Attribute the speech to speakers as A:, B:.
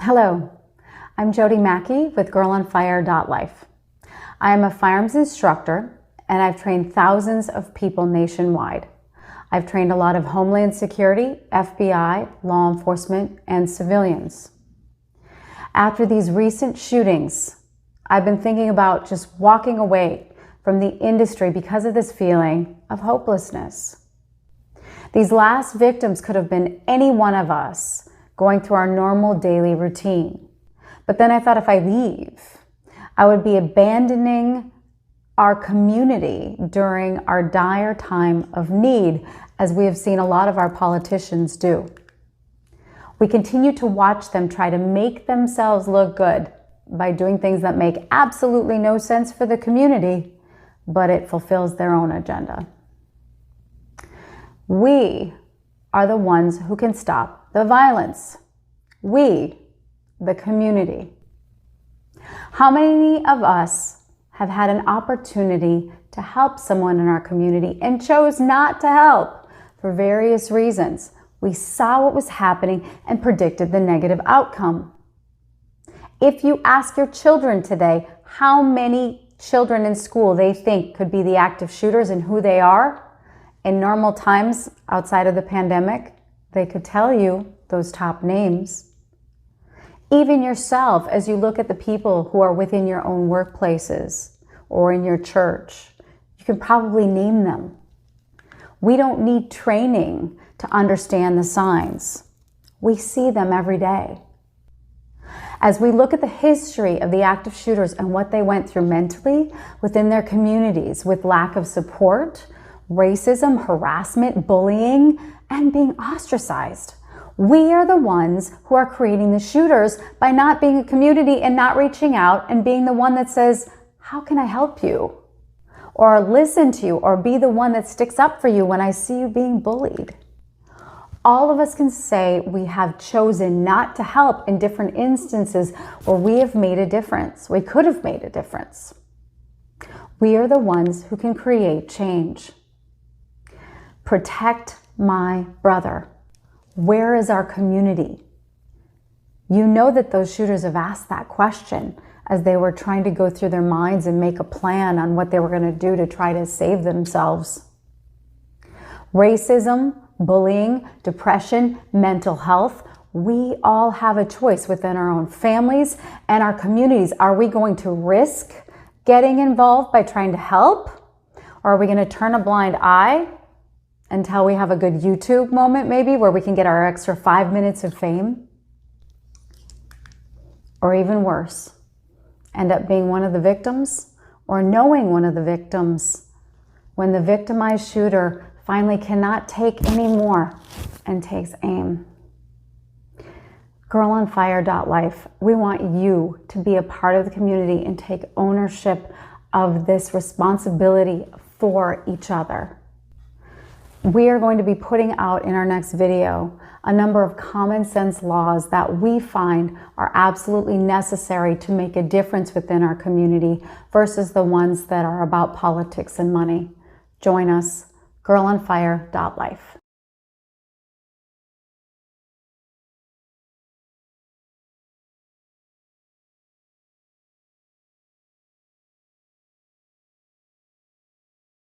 A: Hello, I'm Jody Mackey with GirlOnFire.Life. I am a firearms instructor and I've trained thousands of people nationwide. I've trained a lot of Homeland Security, FBI, law enforcement, and civilians. After these recent shootings, I've been thinking about just walking away from the industry because of this feeling of hopelessness. These last victims could have been any one of us going through our normal daily routine. But then I thought if I leave, I would be abandoning our community during our dire time of need, as we have seen a lot of our politicians do. We continue to watch them try to make themselves look good by doing things that make absolutely no sense for the community, but it fulfills their own agenda. We are the ones who can stop the violence. We, the community. How many of us have had an opportunity to help someone in our community and chose not to help for various reasons? We saw what was happening and predicted the negative outcome. If you ask your children today how many children in school they think could be the active shooters and who they are, in normal times outside of the pandemic, they could tell you those top names. Even yourself, as you look at the people who are within your own workplaces or in your church, you can probably name them. We don't need training to understand the signs. We see them every day. As we look at the history of the active shooters and what they went through mentally within their communities with lack of support, racism, harassment, bullying, and being ostracized, we are the ones who are creating the shooters by not being a community and not reaching out and being the one that says, how can I help you? Or listen to you, or be the one that sticks up for you when I see you being bullied. All of us can say we have chosen not to help in different instances where we have made a difference. We could have made a difference. We are the ones who can create change. Protect my brother. Where is our community? You know that those shooters have asked that question as they were trying to go through their minds and make a plan on what they were going to do to try to save themselves. Racism, bullying, depression, mental health, we all have a choice within our own families and our communities. Are we going to risk getting involved by trying to help? Or are we going to turn a blind eye until we have a good YouTube moment maybe where we can get our extra 5 minutes of fame? Or even worse, end up being one of the victims or knowing one of the victims when the victimized shooter finally cannot take any more and takes aim. GirlOnFire.Life, we want you to be a part of the community and take ownership of this responsibility for each other. We are going to be putting out in our next video a number of common sense laws that we find are absolutely necessary to make a difference within our community versus the ones that are about politics and money. Join us, GirlOnFire.Life.